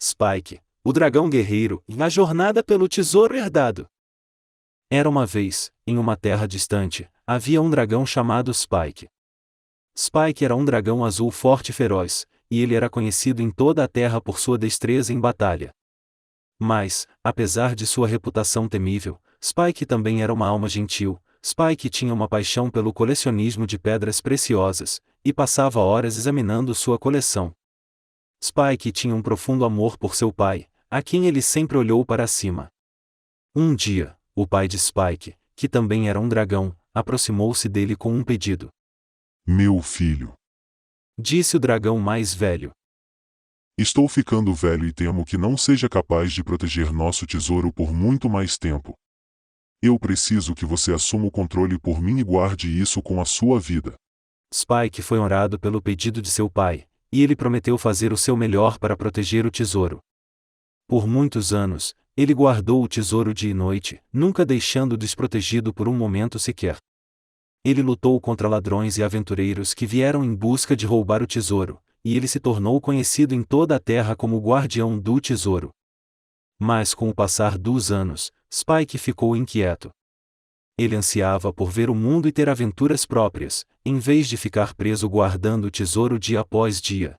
Spike, o dragão guerreiro, e a jornada pelo tesouro herdado. Era uma vez, em uma terra distante, havia um dragão chamado Spike. Spike era um dragão azul forte e feroz, e ele era conhecido em toda a terra por sua destreza em batalha. Mas, apesar de sua reputação temível, Spike também era uma alma gentil. Spike tinha uma paixão pelo colecionismo de pedras preciosas, e passava horas examinando sua coleção. Spike tinha um profundo amor por seu pai, a quem ele sempre olhou para cima. Um dia, o pai de Spike, que também era um dragão, aproximou-se dele com um pedido. Meu filho, Disse o dragão mais velho. estou ficando velho e temo que não seja capaz de proteger nosso tesouro por muito mais tempo. Eu preciso que você assuma o controle por mim e guarde isso com a sua vida. Spike foi honrado pelo pedido de seu pai, e ele prometeu fazer o seu melhor para proteger o tesouro. Por muitos anos, ele guardou o tesouro dia e noite, nunca deixando-o desprotegido por um momento sequer. Ele lutou contra ladrões e aventureiros que vieram em busca de roubar o tesouro, e ele se tornou conhecido em toda a terra como o guardião do tesouro. Mas com o passar dos anos, Spike ficou inquieto. Ele ansiava por ver o mundo e ter aventuras próprias, em vez de ficar preso guardando o tesouro dia após dia.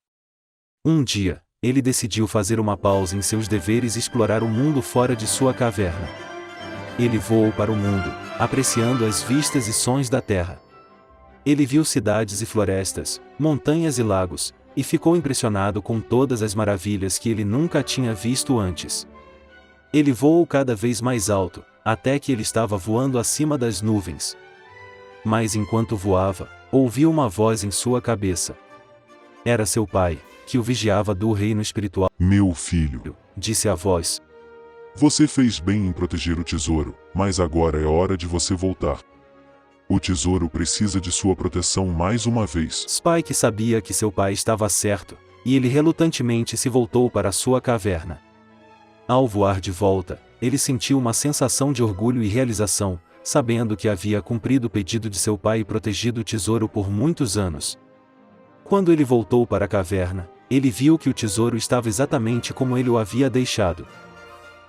Um dia, ele decidiu fazer uma pausa em seus deveres e explorar o mundo fora de sua caverna. Ele voou para o mundo, apreciando as vistas e sons da terra. Ele viu cidades e florestas, montanhas e lagos, e ficou impressionado com todas as maravilhas que ele nunca tinha visto antes. Ele voou cada vez mais alto, até que ele estava voando acima das nuvens. Mas enquanto voava, ouviu uma voz em sua cabeça. Era seu pai, que o vigiava do reino espiritual. Meu filho, Disse a voz. você fez bem em proteger o tesouro, mas agora é hora de você voltar. O tesouro precisa de sua proteção mais uma vez. Spike sabia que seu pai estava certo, e ele relutantemente se voltou para sua caverna. Ao voar de volta, ele sentiu uma sensação de orgulho e realização, sabendo que havia cumprido o pedido de seu pai e protegido o tesouro por muitos anos. Quando ele voltou para a caverna, ele viu que o tesouro estava exatamente como ele o havia deixado.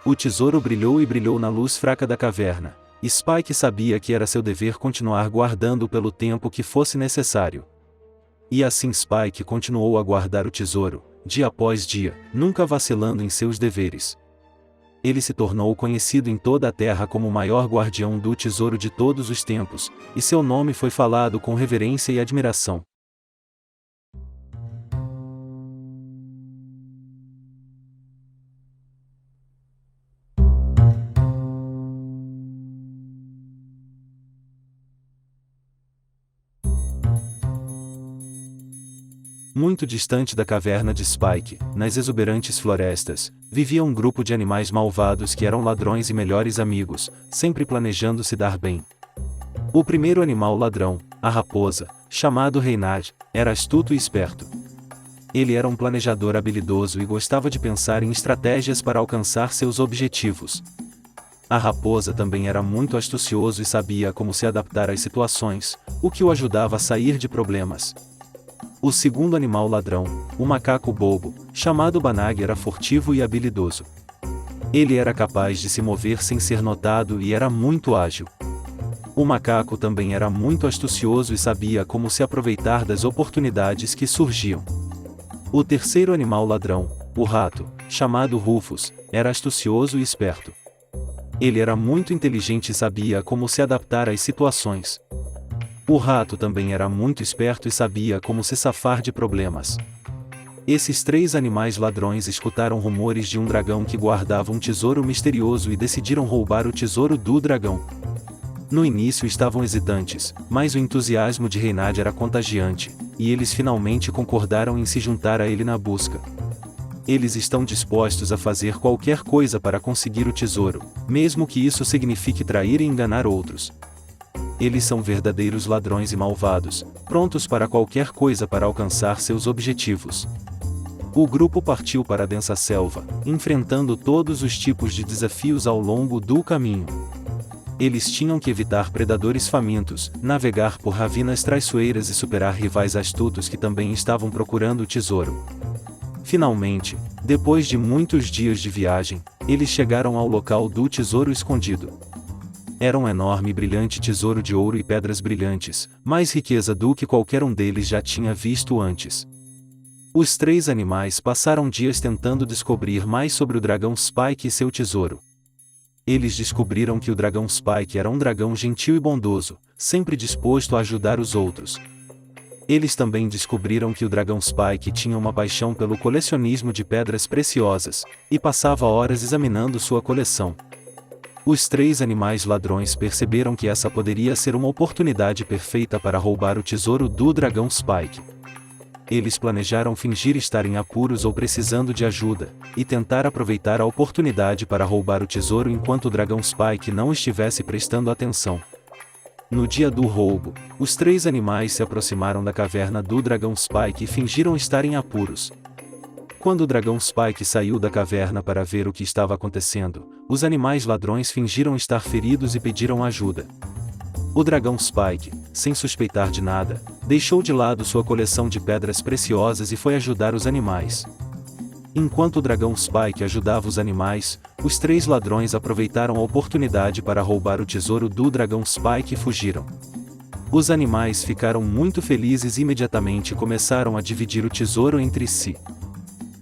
O tesouro brilhou e brilhou na luz fraca da caverna, e Spike sabia que era seu dever continuar guardando-o pelo tempo que fosse necessário. E assim Spike continuou a guardar o tesouro, dia após dia, nunca vacilando em seus deveres. Ele se tornou conhecido em toda a terra como o maior guardião do tesouro de todos os tempos, e seu nome foi falado com reverência e admiração. Muito distante da caverna de Spike, nas exuberantes florestas, vivia um grupo de animais malvados que eram ladrões e melhores amigos, sempre planejando se dar bem. O primeiro animal ladrão, a raposa, chamado Reynard, era astuto e esperto. Ele era um planejador habilidoso e gostava de pensar em estratégias para alcançar seus objetivos. A raposa também era muito astucioso e sabia como se adaptar às situações, o que o ajudava a sair de problemas. O segundo animal ladrão, o macaco bobo, chamado Banag, era furtivo e habilidoso. Ele era capaz de se mover sem ser notado e era muito ágil. O macaco também era muito astucioso e sabia como se aproveitar das oportunidades que surgiam. O terceiro animal ladrão, o rato, chamado Rufus, era astucioso e esperto. Ele era muito inteligente e sabia como se adaptar às situações. O rato também era muito esperto e sabia como se safar de problemas. Esses três animais ladrões escutaram rumores de um dragão que guardava um tesouro misterioso e decidiram roubar o tesouro do dragão. No início estavam hesitantes, mas o entusiasmo de Reynard era contagiante, e eles finalmente concordaram em se juntar a ele na busca. Eles estão dispostos a fazer qualquer coisa para conseguir o tesouro, mesmo que isso signifique trair e enganar outros. Eles são verdadeiros ladrões e malvados, prontos para qualquer coisa para alcançar seus objetivos. O grupo partiu para a densa selva, enfrentando todos os tipos de desafios ao longo do caminho. Eles tinham que evitar predadores famintos, navegar por ravinas traiçoeiras e superar rivais astutos que também estavam procurando o tesouro. Finalmente, depois de muitos dias de viagem, eles chegaram ao local do tesouro escondido. Era um enorme e brilhante tesouro de ouro e pedras brilhantes, mais riqueza do que qualquer um deles já tinha visto antes. Os 3 animais passaram dias tentando descobrir mais sobre o dragão Spike e seu tesouro. Eles descobriram que o dragão Spike era um dragão gentil e bondoso, sempre disposto a ajudar os outros. Eles também descobriram que o dragão Spike tinha uma paixão pelo colecionismo de pedras preciosas, e passava horas examinando sua coleção. Os 3 animais ladrões perceberam que essa poderia ser uma oportunidade perfeita para roubar o tesouro do dragão Spike. Eles planejaram fingir estar em apuros ou precisando de ajuda, e tentar aproveitar a oportunidade para roubar o tesouro enquanto o dragão Spike não estivesse prestando atenção. No dia do roubo, os 3 animais se aproximaram da caverna do dragão Spike e fingiram estar em apuros. Quando o dragão Spike saiu da caverna para ver o que estava acontecendo, os animais ladrões fingiram estar feridos e pediram ajuda. O dragão Spike, sem suspeitar de nada, deixou de lado sua coleção de pedras preciosas e foi ajudar os animais. Enquanto o dragão Spike ajudava os animais, os 3 ladrões aproveitaram a oportunidade para roubar o tesouro do dragão Spike e fugiram. Os animais ficaram muito felizes e imediatamente começaram a dividir o tesouro entre si.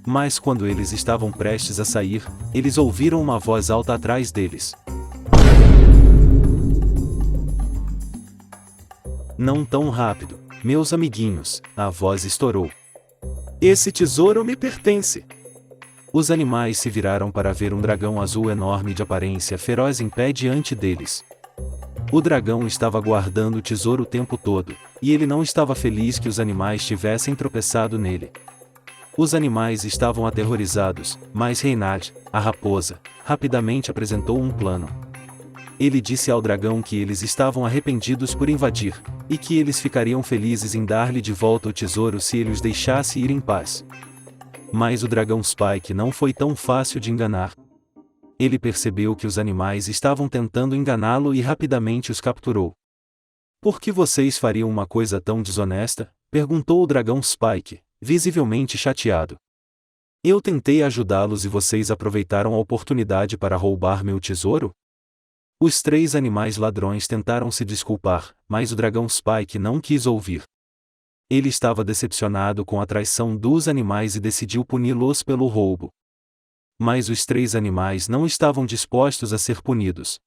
Mas quando eles estavam prestes a sair, eles ouviram uma voz alta atrás deles. Não tão rápido, meus amiguinhos, a voz estourou. Esse tesouro me pertence. Os animais se viraram para ver um dragão azul enorme de aparência feroz em pé diante deles. O dragão estava guardando o tesouro o tempo todo, e ele não estava feliz que os animais tivessem tropeçado nele. Os animais estavam aterrorizados, mas Reynard, a raposa, rapidamente apresentou um plano. Ele disse ao dragão que eles estavam arrependidos por invadir, e que eles ficariam felizes em dar-lhe de volta o tesouro se ele os deixasse ir em paz. Mas o dragão Spike não foi tão fácil de enganar. Ele percebeu que os animais estavam tentando enganá-lo e rapidamente os capturou. Por que vocês fariam uma coisa tão desonesta? Perguntou o dragão Spike, visivelmente chateado. Eu tentei ajudá-los e vocês aproveitaram a oportunidade para roubar meu tesouro? Os 3 animais ladrões tentaram se desculpar, mas o dragão Spike não quis ouvir. Ele estava decepcionado com a traição dos animais e decidiu puni-los pelo roubo. Mas os 3 animais não estavam dispostos a ser punidos.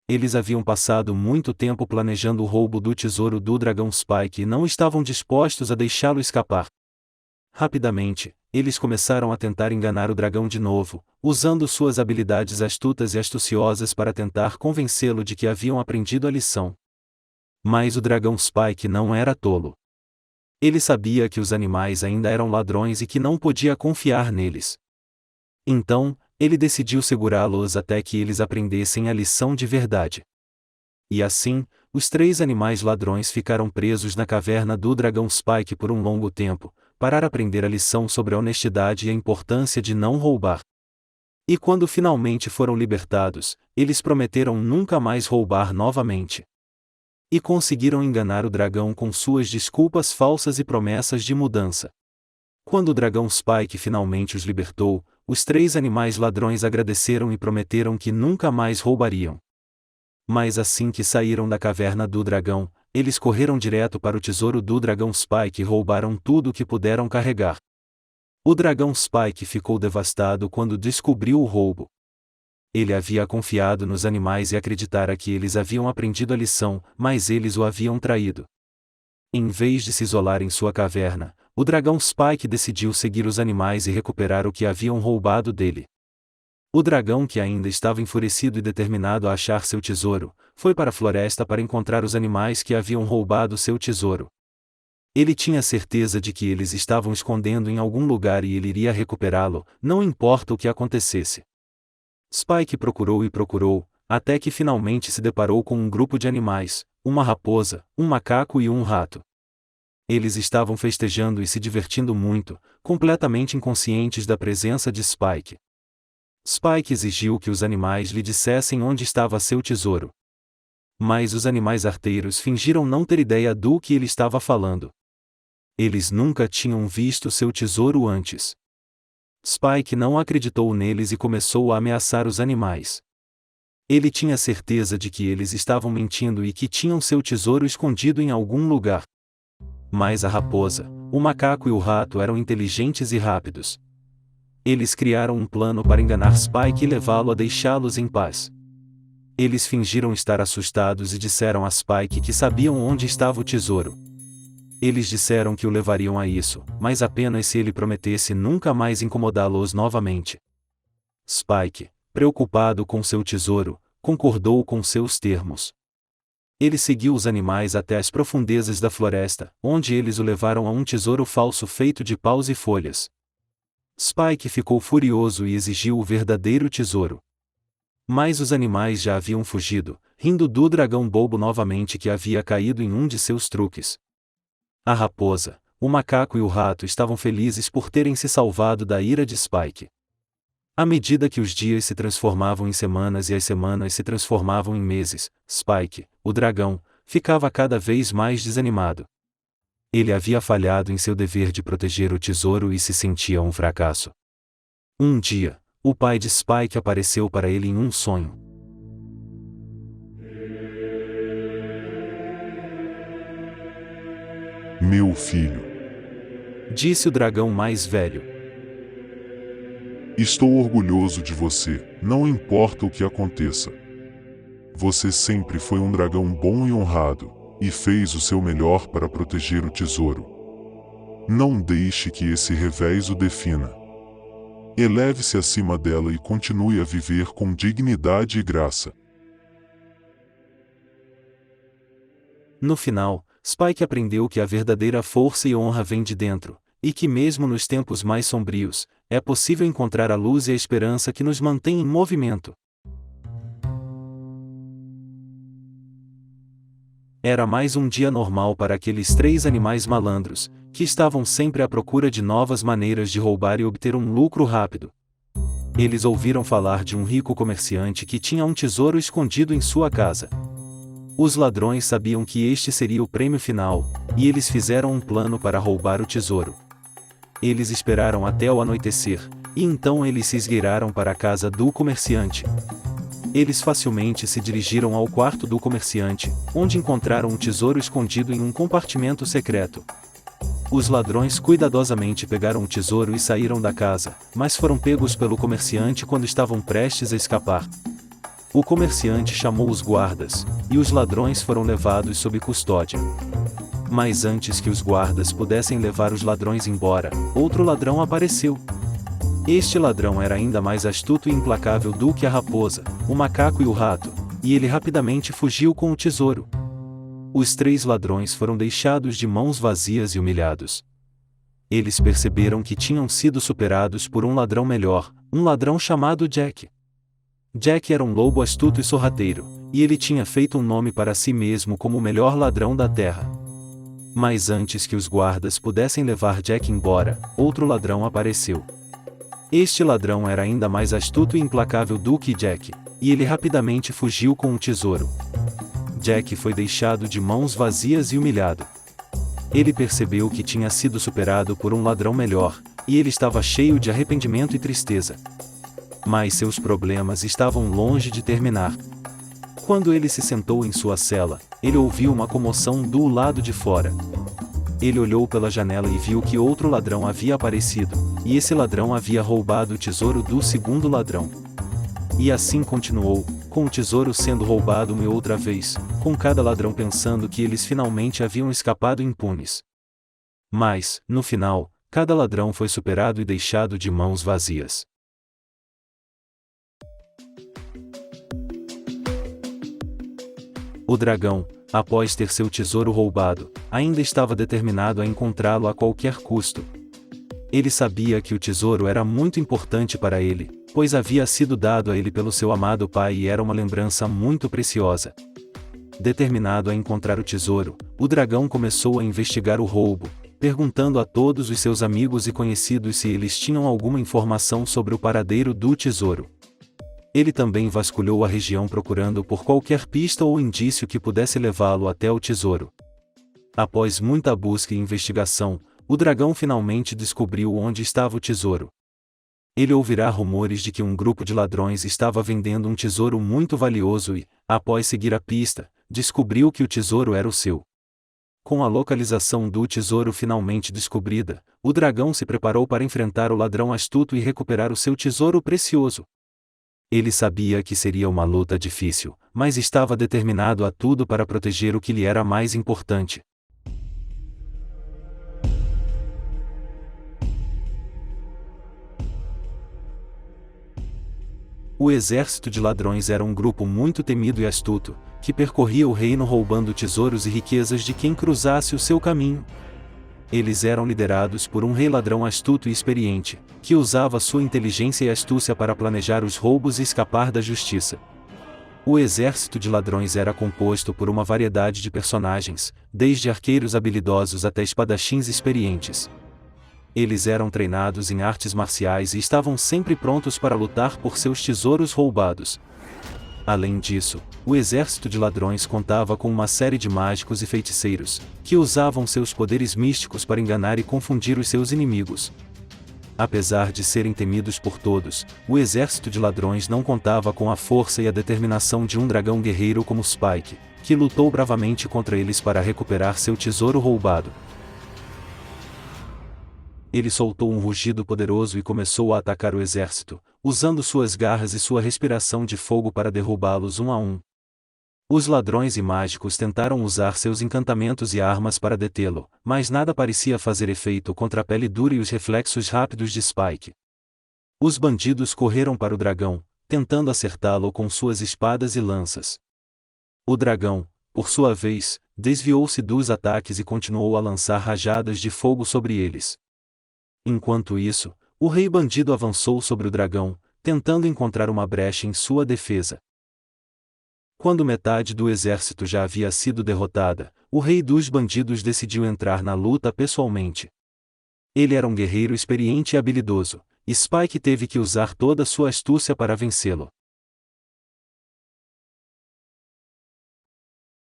Eles haviam passado muito tempo planejando o roubo do tesouro do dragão Spike e não estavam dispostos a deixá-lo escapar. Rapidamente, eles começaram a tentar enganar o dragão de novo, usando suas habilidades astutas e astuciosas para tentar convencê-lo de que haviam aprendido a lição. Mas o dragão Spike não era tolo. Ele sabia que os animais ainda eram ladrões e que não podia confiar neles. Então, ele decidiu segurá-los até que eles aprendessem a lição de verdade. E assim, os 3 animais ladrões ficaram presos na caverna do dragão Spike por um longo tempo, para aprender a lição sobre a honestidade e a importância de não roubar. E quando finalmente foram libertados, eles prometeram nunca mais roubar novamente. E conseguiram enganar o dragão com suas desculpas falsas e promessas de mudança. Quando o dragão Spike finalmente os libertou, os 3 animais ladrões agradeceram e prometeram que nunca mais roubariam. Mas assim que saíram da caverna do dragão, eles correram direto para o tesouro do dragão Spike e roubaram tudo o que puderam carregar. O dragão Spike ficou devastado quando descobriu o roubo. Ele havia confiado nos animais e acreditara que eles haviam aprendido a lição, mas eles o haviam traído. Em vez de se isolar em sua caverna, o dragão Spike decidiu seguir os animais e recuperar o que haviam roubado dele. O dragão, que ainda estava enfurecido e determinado a achar seu tesouro, foi para a floresta para encontrar os animais que haviam roubado seu tesouro. Ele tinha certeza de que eles estavam escondendo em algum lugar e ele iria recuperá-lo, não importa o que acontecesse. Spike procurou e procurou, até que finalmente se deparou com um grupo de animais, uma raposa, um macaco e um rato. Eles estavam festejando e se divertindo muito, completamente inconscientes da presença de Spike. Spike exigiu que os animais lhe dissessem onde estava seu tesouro. Mas os animais arteiros fingiram não ter ideia do que ele estava falando. Eles nunca tinham visto seu tesouro antes. Spike não acreditou neles e começou a ameaçar os animais. Ele tinha certeza de que eles estavam mentindo e que tinham seu tesouro escondido em algum lugar. Mas a raposa, o macaco e o rato eram inteligentes e rápidos. Eles criaram um plano para enganar Spike e levá-lo a deixá-los em paz. Eles fingiram estar assustados e disseram a Spike que sabiam onde estava o tesouro. Eles disseram que o levariam a isso, mas apenas se ele prometesse nunca mais incomodá-los novamente. Spike, preocupado com seu tesouro, concordou com seus termos. Ele seguiu os animais até as profundezas da floresta, onde eles o levaram a um tesouro falso feito de paus e folhas. Spike ficou furioso e exigiu o verdadeiro tesouro. Mas os animais já haviam fugido, rindo do dragão bobo novamente que havia caído em um de seus truques. A raposa, o macaco e o rato estavam felizes por terem se salvado da ira de Spike. À medida que os dias se transformavam em semanas e as semanas se transformavam em meses, Spike, o dragão, ficava cada vez mais desanimado. Ele havia falhado em seu dever de proteger o tesouro e se sentia um fracasso. Um dia, o pai de Spike apareceu para ele em um sonho. Meu filho, Disse o dragão mais velho. estou orgulhoso de você, não importa o que aconteça. Você sempre foi um dragão bom e honrado, e fez o seu melhor para proteger o tesouro. Não deixe que esse revés o defina. Eleve-se acima dela e continue a viver com dignidade e graça. No final, Spike aprendeu que a verdadeira força e honra vem de dentro, e que mesmo nos tempos mais sombrios, é possível encontrar a luz e a esperança que nos mantém em movimento. Era mais um dia normal para aqueles 3 animais malandros, que estavam sempre à procura de novas maneiras de roubar e obter um lucro rápido. Eles ouviram falar de um rico comerciante que tinha um tesouro escondido em sua casa. Os ladrões sabiam que este seria o prêmio final, e eles fizeram um plano para roubar o tesouro. Eles esperaram até o anoitecer, e então eles se esgueiraram para a casa do comerciante. Eles facilmente se dirigiram ao quarto do comerciante, onde encontraram um tesouro escondido em um compartimento secreto. Os ladrões cuidadosamente pegaram o tesouro e saíram da casa, mas foram pegos pelo comerciante quando estavam prestes a escapar. O comerciante chamou os guardas, e os ladrões foram levados sob custódia. Mas antes que os guardas pudessem levar os ladrões embora, outro ladrão apareceu. Este ladrão era ainda mais astuto e implacável do que a raposa, o macaco e o rato, e ele rapidamente fugiu com o tesouro. Os 3 ladrões foram deixados de mãos vazias e humilhados. Eles perceberam que tinham sido superados por um ladrão melhor, um ladrão chamado Jack. Jack era um lobo astuto e sorrateiro, e ele tinha feito um nome para si mesmo como o melhor ladrão da terra. Mas antes que os guardas pudessem levar Jack embora, outro ladrão apareceu. Este ladrão era ainda mais astuto e implacável do que Jack, e ele rapidamente fugiu com o tesouro. Jack foi deixado de mãos vazias e humilhado. Ele percebeu que tinha sido superado por um ladrão melhor, e ele estava cheio de arrependimento e tristeza. Mas seus problemas estavam longe de terminar. Quando ele se sentou em sua cela, ele ouviu uma comoção do lado de fora. Ele olhou pela janela e viu que outro ladrão havia aparecido, e esse ladrão havia roubado o tesouro do segundo ladrão. E assim continuou, com o tesouro sendo roubado uma e outra vez, com cada ladrão pensando que eles finalmente haviam escapado impunes. Mas, no final, cada ladrão foi superado e deixado de mãos vazias. O dragão, após ter seu tesouro roubado, ainda estava determinado a encontrá-lo a qualquer custo. Ele sabia que o tesouro era muito importante para ele, pois havia sido dado a ele pelo seu amado pai e era uma lembrança muito preciosa. Determinado a encontrar o tesouro, o dragão começou a investigar o roubo, perguntando a todos os seus amigos e conhecidos se eles tinham alguma informação sobre o paradeiro do tesouro. Ele também vasculhou a região procurando por qualquer pista ou indício que pudesse levá-lo até o tesouro. Após muita busca e investigação, o dragão finalmente descobriu onde estava o tesouro. Ele ouvirá rumores de que um grupo de ladrões estava vendendo um tesouro muito valioso e, após seguir a pista, descobriu que o tesouro era o seu. Com a localização do tesouro finalmente descobrida, o dragão se preparou para enfrentar o ladrão astuto e recuperar o seu tesouro precioso. Ele sabia que seria uma luta difícil, mas estava determinado a tudo para proteger o que lhe era mais importante. O exército de ladrões era um grupo muito temido e astuto, que percorria o reino roubando tesouros e riquezas de quem cruzasse o seu caminho. Eles eram liderados por um rei ladrão astuto e experiente, que usava sua inteligência e astúcia para planejar os roubos e escapar da justiça. O exército de ladrões era composto por uma variedade de personagens, desde arqueiros habilidosos até espadachins experientes. Eles eram treinados em artes marciais e estavam sempre prontos para lutar por seus tesouros roubados. Além disso, o exército de ladrões contava com uma série de mágicos e feiticeiros, que usavam seus poderes místicos para enganar e confundir os seus inimigos. Apesar de serem temidos por todos, o exército de ladrões não contava com a força e a determinação de um dragão guerreiro como Spike, que lutou bravamente contra eles para recuperar seu tesouro roubado. Ele soltou um rugido poderoso e começou a atacar o exército, usando suas garras e sua respiração de fogo para derrubá-los um a um. Os ladrões e mágicos tentaram usar seus encantamentos e armas para detê-lo, mas nada parecia fazer efeito contra a pele dura e os reflexos rápidos de Spike. Os bandidos correram para o dragão, tentando acertá-lo com suas espadas e lanças. O dragão, por sua vez, desviou-se dos ataques e continuou a lançar rajadas de fogo sobre eles. Enquanto isso, o rei bandido avançou sobre o dragão, tentando encontrar uma brecha em sua defesa. Quando metade do exército já havia sido derrotada, o rei dos bandidos decidiu entrar na luta pessoalmente. Ele era um guerreiro experiente e habilidoso, e Spike teve que usar toda sua astúcia para vencê-lo.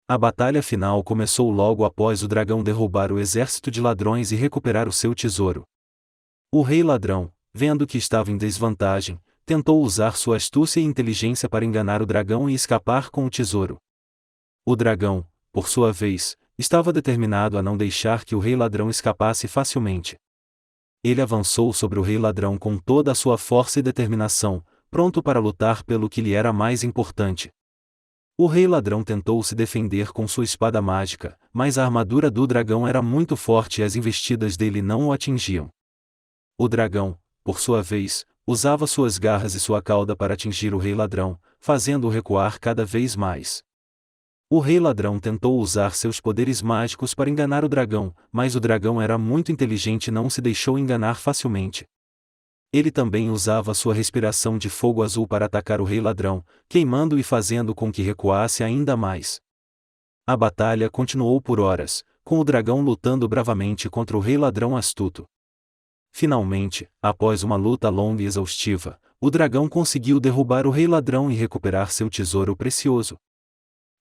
A batalha final começou logo após o dragão derrubar o exército de ladrões e recuperar o seu tesouro. O rei ladrão, vendo que estava em desvantagem, tentou usar sua astúcia e inteligência para enganar o dragão e escapar com o tesouro. O dragão, por sua vez, estava determinado a não deixar que o rei ladrão escapasse facilmente. Ele avançou sobre o rei ladrão com toda a sua força e determinação, pronto para lutar pelo que lhe era mais importante. O rei ladrão tentou se defender com sua espada mágica, mas a armadura do dragão era muito forte e as investidas dele não o atingiam. O dragão, por sua vez, usava suas garras e sua cauda para atingir o rei ladrão, fazendo-o recuar cada vez mais. O rei ladrão tentou usar seus poderes mágicos para enganar o dragão, mas o dragão era muito inteligente e não se deixou enganar facilmente. Ele também usava sua respiração de fogo azul para atacar o rei ladrão, queimando e fazendo com que recuasse ainda mais. A batalha continuou por horas, com o dragão lutando bravamente contra o rei ladrão astuto. Finalmente, após uma luta longa e exaustiva, o dragão conseguiu derrubar o rei ladrão e recuperar seu tesouro precioso.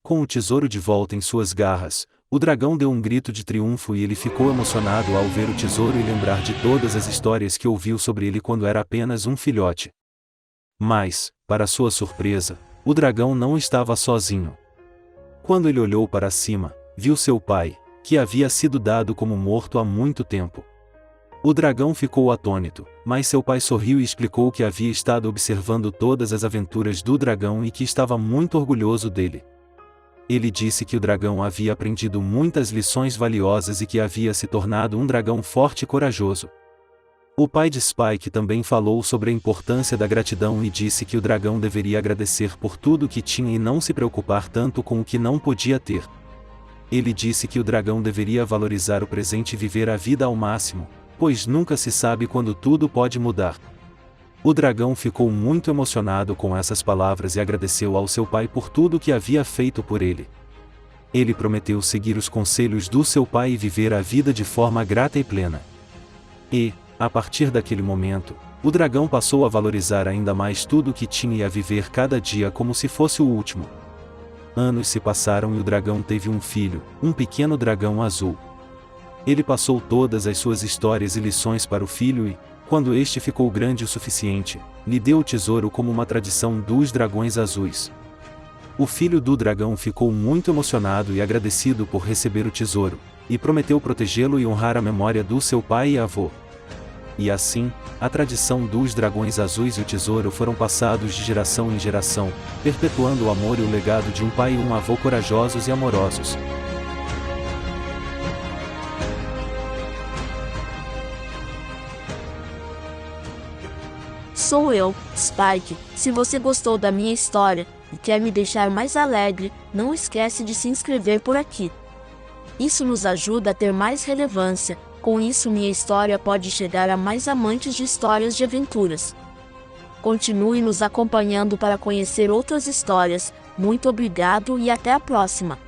Com o tesouro de volta em suas garras, o dragão deu um grito de triunfo e ele ficou emocionado ao ver o tesouro e lembrar de todas as histórias que ouviu sobre ele quando era apenas um filhote. Mas, para sua surpresa, o dragão não estava sozinho. Quando ele olhou para cima, viu seu pai, que havia sido dado como morto há muito tempo. O dragão ficou atônito, mas seu pai sorriu e explicou que havia estado observando todas as aventuras do dragão e que estava muito orgulhoso dele. Ele disse que o dragão havia aprendido muitas lições valiosas e que havia se tornado um dragão forte e corajoso. O pai de Spike também falou sobre a importância da gratidão e disse que o dragão deveria agradecer por tudo o que tinha e não se preocupar tanto com o que não podia ter. Ele disse que o dragão deveria valorizar o presente e viver a vida ao máximo, pois nunca se sabe quando tudo pode mudar. O dragão ficou muito emocionado com essas palavras e agradeceu ao seu pai por tudo que havia feito por ele. Ele prometeu seguir os conselhos do seu pai e viver a vida de forma grata e plena. E, a partir daquele momento, o dragão passou a valorizar ainda mais tudo o que tinha e a viver cada dia como se fosse o último. Anos se passaram e o dragão teve um filho, um pequeno dragão azul. Ele passou todas as suas histórias e lições para o filho e, Quando este ficou grande o suficiente, lhe deu o tesouro como uma tradição dos dragões azuis. O filho do dragão ficou muito emocionado e agradecido por receber o tesouro, e prometeu protegê-lo e honrar a memória do seu pai e avô. E assim, a tradição dos dragões azuis e o tesouro foram passados de geração em geração, perpetuando o amor e o legado de um pai e um avô corajosos e amorosos. Sou eu, Spike. Se você gostou da minha história e quer me deixar mais alegre, não esquece de se inscrever por aqui. Isso nos ajuda a ter mais relevância. Com isso, minha história pode chegar a mais amantes de histórias de aventuras. Continue nos acompanhando para conhecer outras histórias. Muito obrigado e até a próxima!